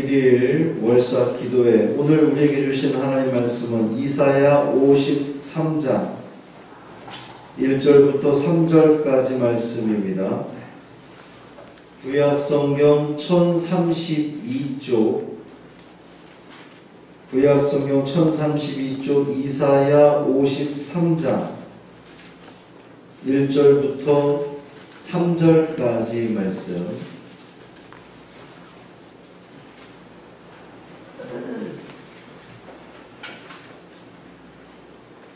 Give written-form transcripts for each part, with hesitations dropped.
1일 월사 기도회, 오늘 우리에게 주신 하나님 말씀은 이사야 53장 1절부터 3절까지 말씀입니다. 구약성경 1032쪽, 구약성경 1032쪽 이사야 53장 1절부터 3절까지 말씀.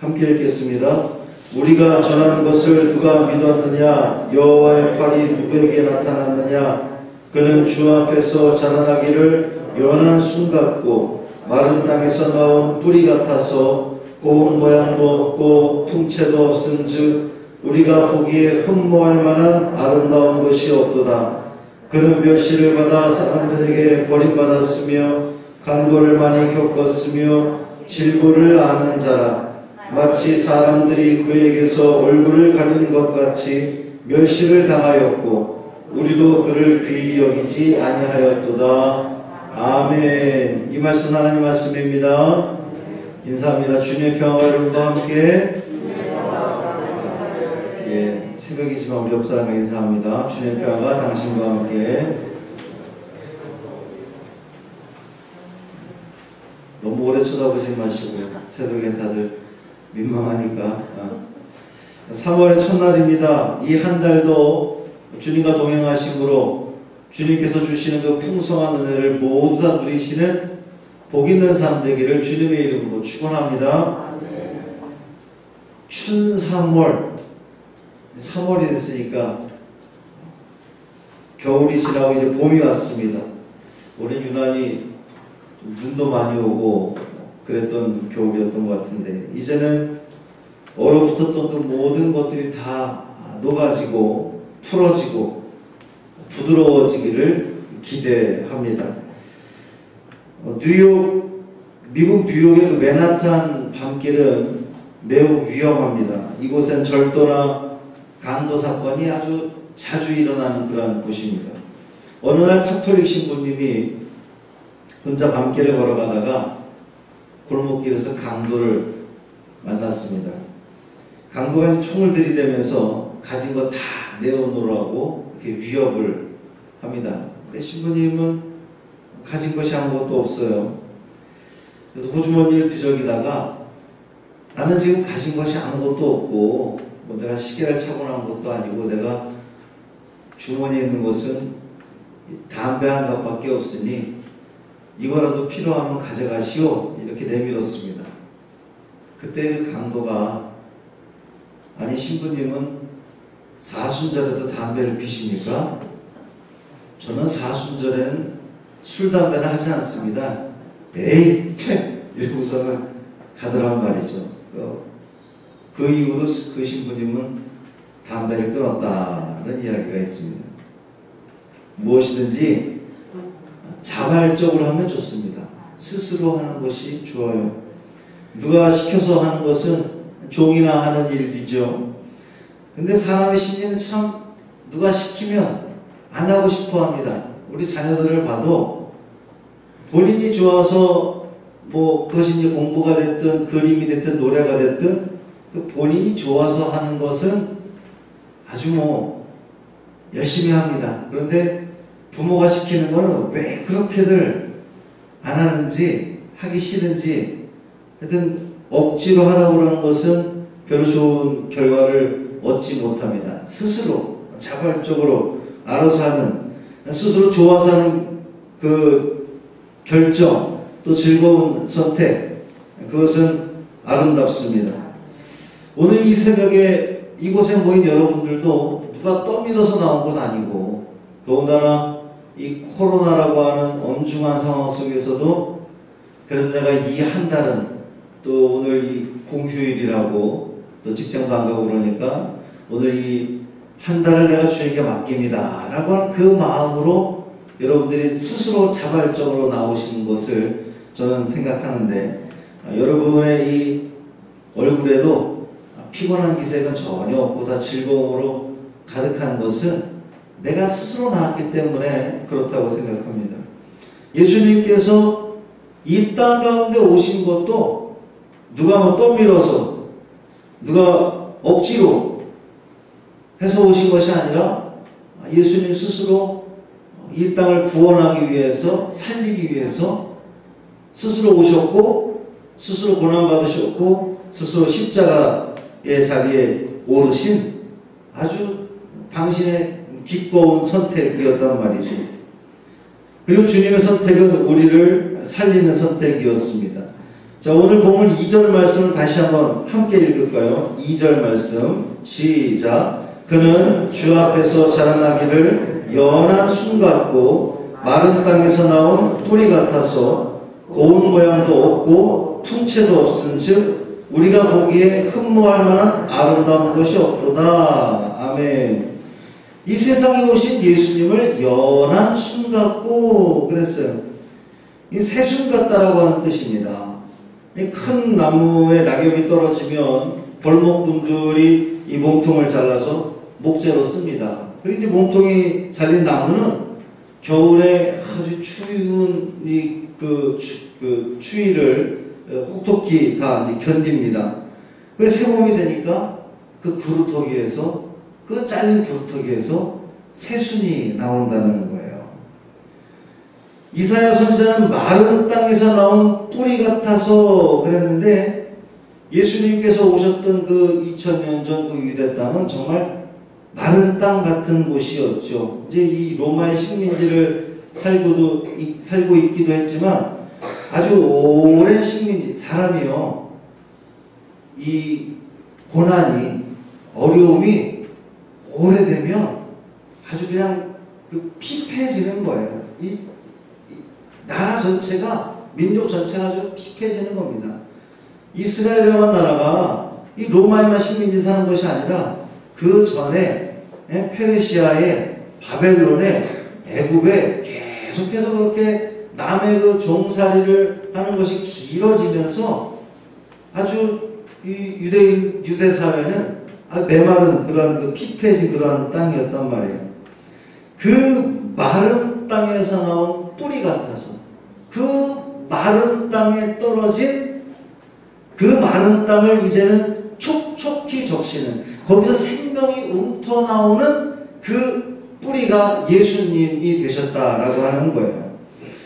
함께 읽겠습니다. 우리가 전하는 것을 누가 믿었느냐? 여호와의 팔이 누구에게 나타났느냐? 그는 주 앞에서 자라나기를 연한 순 같고 마른 땅에서 나온 뿌리 같아서 고운 모양도 없고 풍채도 없은즉 우리가 보기에 흠모할 만한 아름다운 것이 없도다. 그는 멸시를 받아 사람들에게 버림받았으며 간고를 많이 겪었으며 질고를 아는 자라. 마치 사람들이 그에게서 얼굴을 가리는 것 같이 멸시를 당하였고 우리도 그를 귀히 여기지 아니하였도다. 아멘. 이 말씀 하나님 말씀입니다. 인사합니다. 주님의 평화가 여러분과 함께. 예, 새벽이지만 우리 옆사람에게 인사합니다. 주님의 평화가 당신과 함께. 너무 오래 쳐다보지 마시고요. 새벽엔 다들 민망하니까. 3월의 첫날입니다. 이 한 달도 주님과 동행하심으로 주님께서 주시는 그 풍성한 은혜를 모두 다 누리시는 복 있는 삶 되기를 주님의 이름으로 축원합니다. 춘 3월, 3월이 됐으니까 겨울이 지나고 이제 봄이 왔습니다. 올해 유난히 눈도 많이 오고 그랬던 겨울이었던 것 같은데 이제는 얼어붙었던 그 모든 것들이 다 녹아지고 풀어지고 부드러워지기를 기대합니다. 미국 뉴욕의 그 맨하탄 밤길은 매우 위험합니다. 이곳엔 절도나 강도 사건이 아주 자주 일어나는 그런 곳입니다. 어느 날 카톨릭 신부님이 혼자 밤길을 걸어가다가 골목길에서 강도를 만났습니다. 강도가 이제 총을 들이대면서 가진 거 다 내어놓으라고 이렇게 위협을 합니다. 근데 신부님은 가진 것이 아무것도 없어요. 그래서 호주머니를 뒤적이다가 나는 지금 가진 것이 아무것도 없고 뭐 내가 시계를 차고 나온 것도 아니고 내가 주머니에 있는 것은 담배 한 갑밖에 없으니 이거라도 필요하면 가져가시오. 이렇게 내밀었습니다. 그때 그 강도가 아니 신부님은 사순절에도 담배를 피십니까? 저는 사순절에는 술 담배는 하지 않습니다. 에이 퇴! 이러고서는 가더란 말이죠. 그 이후로 그 신부님은 담배를 끊었다는 이야기가 있습니다. 무엇이든지 자발적으로 하면 좋습니다. 스스로 하는 것이 좋아요. 누가 시켜서 하는 것은 종이나 하는 일이죠. 근데 사람의 심리는 참 누가 시키면 안 하고 싶어 합니다. 우리 자녀들을 봐도 본인이 좋아서 뭐 그것이 이제 공부가 됐든 그림이 됐든 노래가 됐든 그 본인이 좋아서 하는 것은 아주 뭐 열심히 합니다. 그런데 부모가 시키는 거는 왜 그렇게들 안 하는지, 하기 싫은지, 하여튼 억지로 하라고 그러는 것은 별로 좋은 결과를 얻지 못합니다. 스스로 자발적으로 알아서 하는, 스스로 좋아서 하는 그 결정, 또 즐거운 선택, 그것은 아름답습니다. 오늘 이 새벽에 이곳에 모인 여러분들도 누가 떠밀어서 나온 건 아니고 더군다나 이 코로나라고 하는 엄중한 상황 속에서도 그래도 내가 이 한 달은 또 오늘 이 공휴일이라고 또 직장도 안 가고 그러니까 오늘 이 한 달을 내가 주님께 맡깁니다 라고 하는 그 마음으로 여러분들이 스스로 자발적으로 나오시는 것을 저는 생각하는데 여러분의 이 얼굴에도 피곤한 기색은 전혀 없고 다 즐거움으로 가득한 것은 내가 스스로 나왔기 때문에 그렇다고 생각합니다. 예수님께서 이 땅 가운데 오신 것도 누가 뭐 떠밀어서 누가 억지로 해서 오신 것이 아니라 예수님 스스로 이 땅을 구원하기 위해서, 살리기 위해서 스스로 오셨고, 스스로 고난받으셨고, 스스로 십자가의 자리에 오르신 아주 당신의 기꺼운 선택이었단 말이죠. 그리고 주님의 선택은 우리를 살리는 선택이었습니다. 자, 오늘 본문 2절 말씀을 다시 한번 함께 읽을까요? 2절 말씀 시작. 그는 주 앞에서 자라나기를 연한 순 같고 마른 땅에서 나온 뿌리 같아서 고운 모양도 없고 풍채도 없은즉 우리가 보기에 흠모할 만한 아름다운 것이 없도다. 아멘. 이 세상에 오신 예수님을 연한 순 같고 그랬어요. 이 새순 같다라고 하는 뜻입니다. 이 큰 나무에 낙엽이 떨어지면 벌목분들이 이 몸통을 잘라서 목재로 씁니다. 그리고 이제 몸통이 잘린 나무는 겨울에 아주 추운 그 추위를 혹독히 다 이제 견딥니다. 그래서 새봄이 되니까 그 그루터기에서, 그 잘린 그루터기에서 새순이 나온다는 거예요. 이사야 선지자는 마른 땅에서 나온 뿌리 같아서 그랬는데, 예수님께서 오셨던 그 2000년 전 그 유대 땅은 정말 마른 땅 같은 곳이었죠. 이제 이 로마의 식민지를 살고 있기도 했지만, 아주 오랜 식민지, 사람이요, 이 고난이, 어려움이 오래되면 아주 그냥 그 피폐해지는 거예요. 이 나라 전체가, 민족 전체가 아주 피폐해지는 겁니다. 이스라엘이라는 나라가 이 로마에만 식민지 사는 것이 아니라 그 전에 페르시아에, 바벨론에, 애굽에 계속해서 그렇게 남의 그 종살이를 하는 것이 길어지면서 아주 이 유대 사회는 아주 메마른 그러한 그 피폐해진 그러한 땅이었단 말이에요. 그 마른 땅에서 나온 뿌리 같아서, 그 마른 땅에 떨어진 그 마른 땅을 이제는 촉촉히 적시는, 거기서 생명이 움터나오는 그 뿌리가 예수님이 되셨다라고 하는 거예요.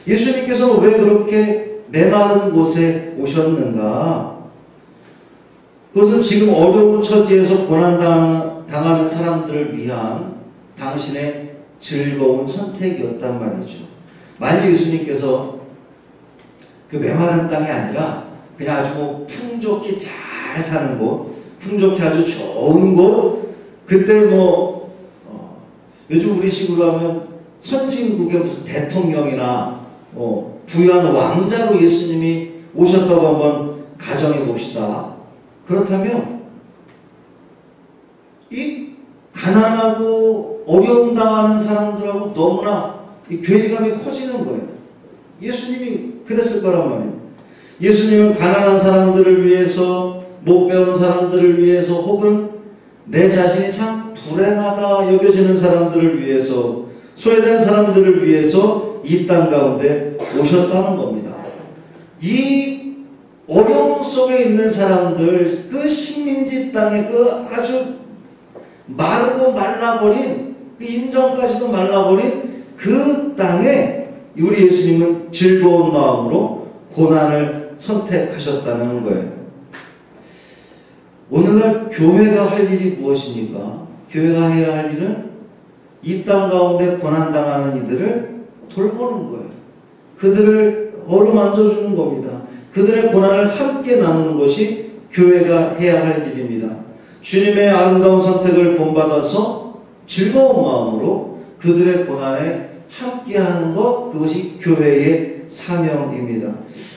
예수님께서 왜 그렇게 메마른 곳에 오셨는가? 그것은 지금 어려운 처지에서 고난당하는 사람들을 위한 당신의 즐거운 선택이었단 말이죠. 만약 예수님께서 그 메마른 땅이 아니라 그냥 아주 뭐 풍족히 잘 사는 곳, 풍족히 아주 좋은 곳, 그때 뭐 요즘 우리식으로 하면 선진국의 무슨 대통령이나 부유한 왕자로 예수님이 오셨다고 한번 가정해 봅시다. 그렇다면 이 가난하고 어려움 당하는 사람들하고 너무나 이 괴리감이 커지는 거예요. 예수님이 그랬을 거란 말이에요. 예수님은 가난한 사람들을 위해서, 못 배운 사람들을 위해서, 혹은 내 자신이 참 불행하다 여겨지는 사람들을 위해서, 소외된 사람들을 위해서 이 땅 가운데 오셨다는 겁니다. 이 어려움 속에 있는 사람들, 그 식민지 땅에 그 아주 마르고 말라버린, 그 인정까지도 말라버린 그 땅에 우리 예수님은 즐거운 마음으로 고난을 선택하셨다는 거예요. 오늘날 교회가 할 일이 무엇입니까? 교회가 해야 할 일은 이 땅 가운데 고난당하는 이들을 돌보는 거예요. 그들을 어루만져 주는 겁니다. 그들의 고난을 함께 나누는 것이 교회가 해야 할 일입니다. 주님의 아름다운 선택을 본받아서 즐거운 마음으로 그들의 고난에 함께하는 것, 그것이 교회의 사명입니다.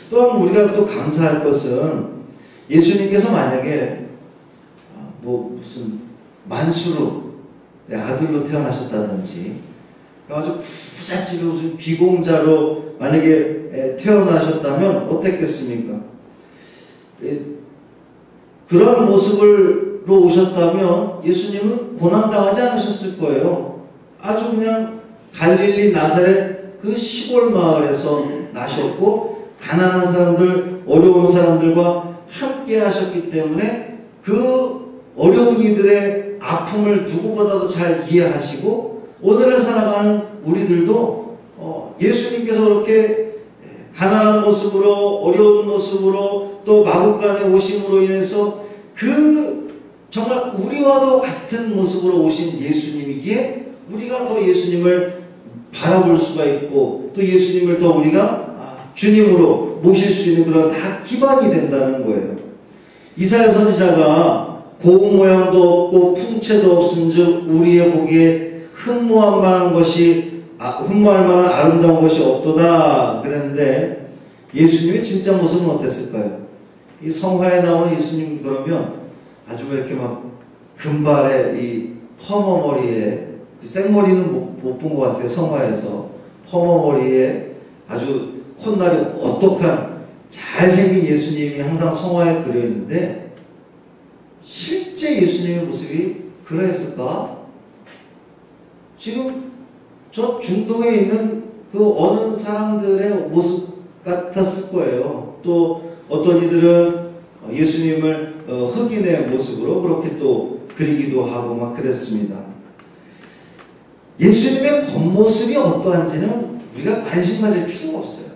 또한 우리가 또 감사할 것은 예수님께서 만약에 무슨 만수르 아들로 태어나셨다든지 아주 부잣집에 무슨 귀공자로 만약에 태어나셨다면 어땠겠습니까? 그런 모습으로 오셨다면 예수님은 고난당하지 않으셨을 거예요. 아주 그냥 갈릴리 나사렛 그 시골 마을에서 나셨고 가난한 사람들, 어려운 사람들과 함께 하셨기 때문에 그 어려운 이들의 아픔을 누구보다도 잘 이해하시고 오늘을 살아가는 우리들도 예수님께서 그렇게 가난한 모습으로 어려운 모습으로 또 마구간에 오심으로 인해서 그 정말 우리와도 같은 모습으로 오신 예수님이기에 우리가 더 예수님을 바라볼 수가 있고 또 예수님을 더 우리가 주님으로 모실 수 있는 그런 다 기반이 된다는 거예요. 이사야 선지자가 고운 모양도 없고 풍채도 없은즉 우리의 보기에 흠모할 만한 아름다운 것이 없도다 그랬는데 예수님의 진짜 모습은 어땠을까요? 이 성화에 나오는 예수님 그러면 아주 이렇게 막 금발에 이 퍼머머리에 생머리는 못 본 것 같아요. 성화에서 퍼머머리에 아주 콧날이 오똑한 잘생긴 예수님이 항상 성화에 그려 있는데 실제 예수님의 모습이 그러했을까? 지금 저 중동에 있는 그 어느 사람들의 모습 같았을 거예요. 또 어떤 이들은 예수님을 흑인의 모습으로 그렇게 또 그리기도 하고 막 그랬습니다. 예수님의 겉모습이 어떠한지는 우리가 관심 가질 필요가 없어요.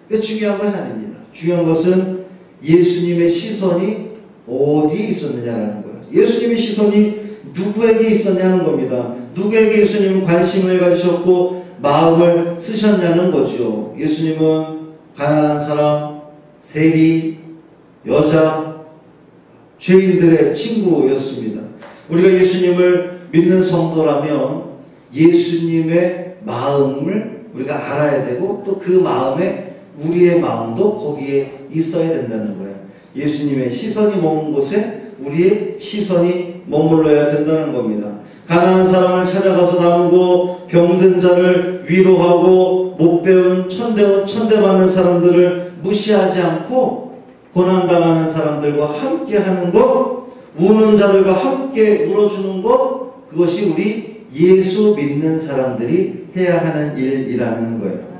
그게 중요한 건 아닙니다. 중요한 것은 예수님의 시선이 어디에 있었느냐라는 거예요. 예수님의 시선이 누구에게 있었냐는 겁니다. 누구에게 예수님은 관심을 가지셨고 마음을 쓰셨냐는 거죠. 예수님은 가난한 사람, 세리, 여자, 죄인들의 친구였습니다. 우리가 예수님을 믿는 성도라면 예수님의 마음을 우리가 알아야 되고 또 그 마음에 우리의 마음도 거기에 있어야 된다는 거예요. 예수님의 시선이 머문 곳에 우리의 시선이 머물러야 된다는 겁니다. 가난한 사람을 찾아가서 나누고 병든 자를 위로하고 못 배운 천대받는 사람들을 무시하지 않고 고난당하는 사람들과 함께 하는 것, 우는 자들과 함께 울어주는 것, 그것이 우리 예수 믿는 사람들이 해야 하는 일이라는 거예요.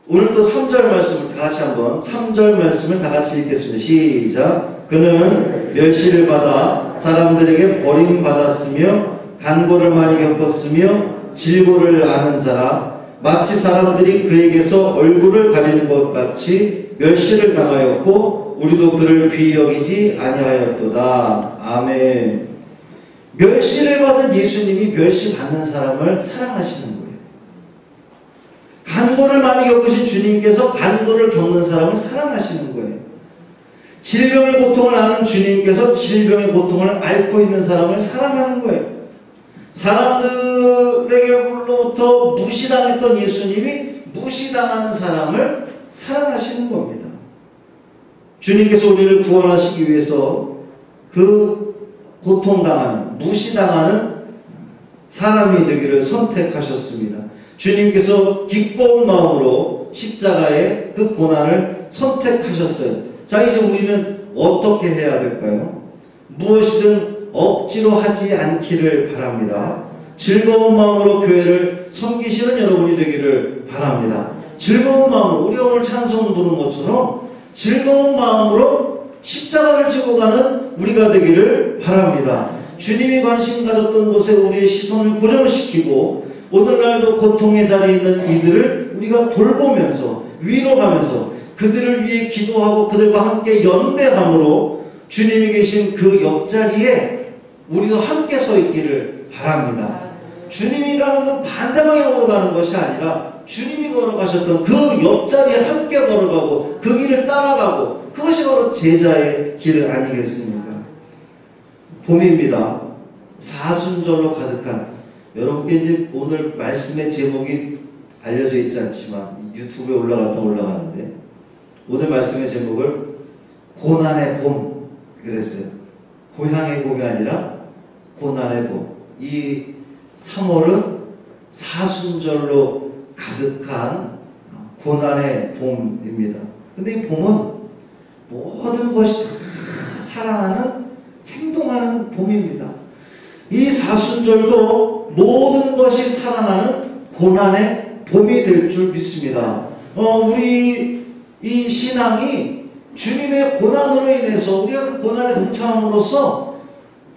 오늘 또 3절 말씀을 다 같이 한번 3절 말씀을 다 같이 읽겠습니다. 시작. 그는 멸시를 받아 사람들에게 버림받았으며 간고를 많이 겪었으며 질고를 아는 자라 마치 사람들이 그에게서 얼굴을 가리는 것 같이 멸시를 당하였고 우리도 그를 귀히 여기지 아니하였도다. 아멘. 멸시를 받은 예수님이 멸시받는 사람을 사랑하시는 거예요. 간고를 많이 겪으신 주님께서 간고를 겪는 사람을 사랑하시는 거예요. 질병의 고통을 아는 주님께서 질병의 고통을 앓고 있는 사람을 사랑하는 거예요. 사람들에게로부터 무시당했던 예수님이 무시당하는 사람을 사랑하시는 겁니다. 주님께서 우리를 구원하시기 위해서 그 고통당하는, 무시당하는 사람이 되기를 선택하셨습니다. 주님께서 기꺼운 마음으로 십자가의 그 고난을 선택하셨어요. 자, 이제 우리는 어떻게 해야 될까요? 무엇이든 억지로 하지 않기를 바랍니다. 즐거운 마음으로 교회를 섬기시는 여러분이 되기를 바랍니다. 즐거운 마음으로, 우리가 오늘 찬송 부르는 것처럼 즐거운 마음으로 십자가를 지고 가는 우리가 되기를 바랍니다. 주님이 관심 가졌던 곳에 우리의 시선을 고정시키고 오늘날도 고통의 자리에 있는 이들을 우리가 돌보면서 위로하면서 그들을 위해 기도하고 그들과 함께 연대함으로 주님이 계신 그 옆자리에 우리도 함께 서 있기를 바랍니다. 주님이 가는 건 반대 방향으로 가는 것이 아니라 주님이 걸어가셨던 그 옆자리에 함께 걸어가고 그 길을 따라가고 그것이 바로 제자의 길 아니겠습니까? 봄입니다. 사순절로 가득한, 여러분께 이제 오늘 말씀의 제목이 알려져 있지 않지만 유튜브에 올라가는데 오늘 말씀의 제목을 고난의 봄 그랬어요. 고향의 봄이 아니라 고난의 봄. 이 3월은 사순절로 가득한 고난의 봄입니다. 근데 이 봄은 모든 것이 다 사랑하는, 생동하는 봄입니다. 이 사순절도 모든 것이 살아나는 고난의 봄이 될 줄 믿습니다. 우리 이 신앙이 주님의 고난으로 인해서 우리가 그 고난에 동참함으로써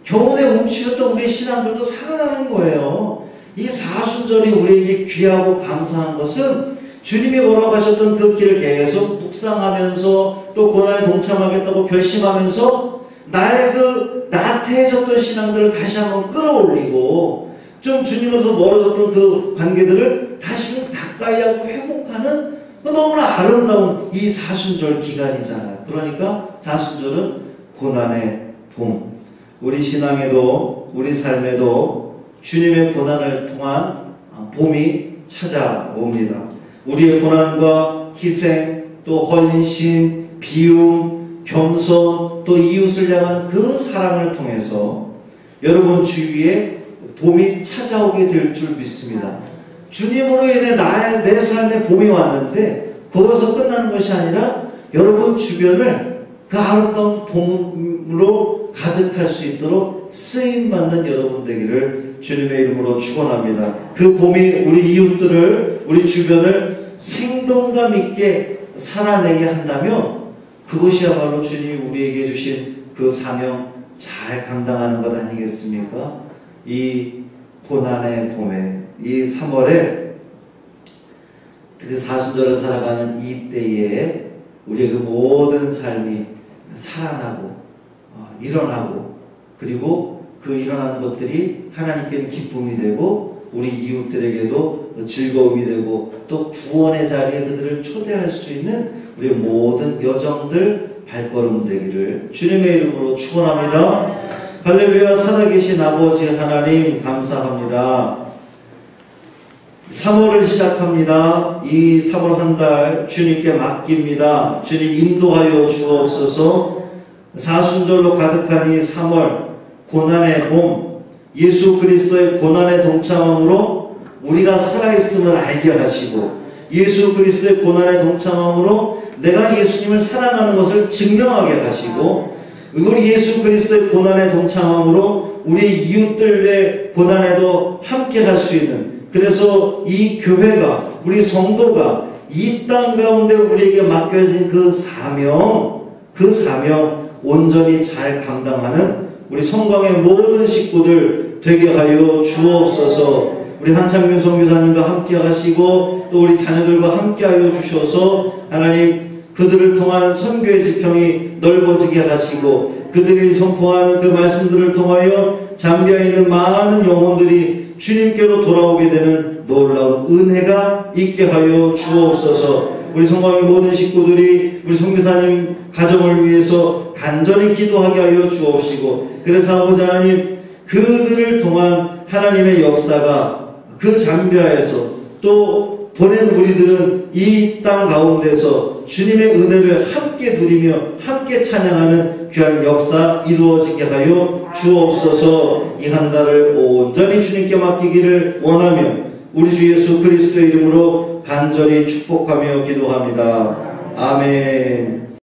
교훈에 움츠렸던 우리의 신앙들도 살아나는 거예요. 이 사순절이 우리에게 귀하고 감사한 것은 주님이 걸어가셨던 그 길을 계속 묵상하면서 또 고난에 동참하겠다고 결심하면서 나의 그 나태해졌던 신앙들을 다시 한번 끌어올리고 좀 주님으로서 멀어졌던 그 관계들을 다시 가까이 하고 회복하는 너무나 아름다운 이 사순절 기간이잖아요. 그러니까 사순절은 고난의 봄. 우리 신앙에도 우리 삶에도 주님의 고난을 통한 봄이 찾아옵니다. 우리의 고난과 희생, 또 헌신, 비움, 겸손, 또 이웃을 향한 그 사랑을 통해서 여러분 주위에 봄이 찾아오게 될 줄 믿습니다. 주님으로 인해 내 삶에 봄이 왔는데 거기서 끝나는 것이 아니라 여러분 주변을 그 아름다운 봄으로 가득할 수 있도록 쓰임받는 여러분 되기를 주님의 이름으로 축원합니다. 그 봄이 우리 이웃들을, 우리 주변을 생동감 있게 살아내게 한다면 그것이야말로 주님이 우리에게 주신 그 사명 잘 감당하는 것 아니겠습니까? 이 고난의 봄에, 이 3월에 그 사순절을 살아가는 이때에 우리의 그 모든 삶이 살아나고 일어나고, 그리고 그 일어나는 것들이 하나님께는 기쁨이 되고 우리 이웃들에게도 즐거움이 되고 또 구원의 자리에 그들을 초대할 수 있는 우리 모든 여정들 발걸음 되기를 주님의 이름으로 축원합니다. 할렐루야. 살아계신 아버지 하나님 감사합니다. 3월을 시작합니다. 이 3월 한 달 주님께 맡깁니다. 주님 인도하여 주옵소서. 사순절로 가득한 이 3월 고난의 봄, 예수 그리스도의 고난에 동참함으로 우리가 살아있음을 알게 하시고 예수 그리스도의 고난에 동참함으로 내가 예수님을 사랑하는 것을 증명하게 하시고 우리 예수 그리스도의 고난에 동참함으로 우리 이웃들의 고난에도 함께 할 수 있는, 그래서 이 교회가, 우리 성도가 이 땅 가운데 우리에게 맡겨진 그 사명 온전히 잘 감당하는 우리 성광의 모든 식구들 되게 하여 주옵소서. 우리 한창균 선교사님과 함께 하시고 또 우리 자녀들과 함께 하여 주셔서 하나님 그들을 통한 선교의 지평이 넓어지게 하시고 그들이 선포하는 그 말씀들을 통하여 잠겨 있는 많은 영혼들이 주님께로 돌아오게 되는 놀라운 은혜가 있게 하여 주옵소서. 우리 성광의 모든 식구들이 우리 선교사님 가정을 위해서 간절히 기도하게 하여 주옵시고, 그래서 아버지 하나님 그들을 통한 하나님의 역사가 그 잠비아에서 또 보낸 우리들은 이 땅 가운데서 주님의 은혜를 함께 누리며 함께 찬양하는 귀한 역사 이루어지게 하여 주옵소서. 이 한 달을 온전히 주님께 맡기기를 원하며 우리 주 예수 그리스도의 이름으로 간절히 축복하며 기도합니다. 아멘.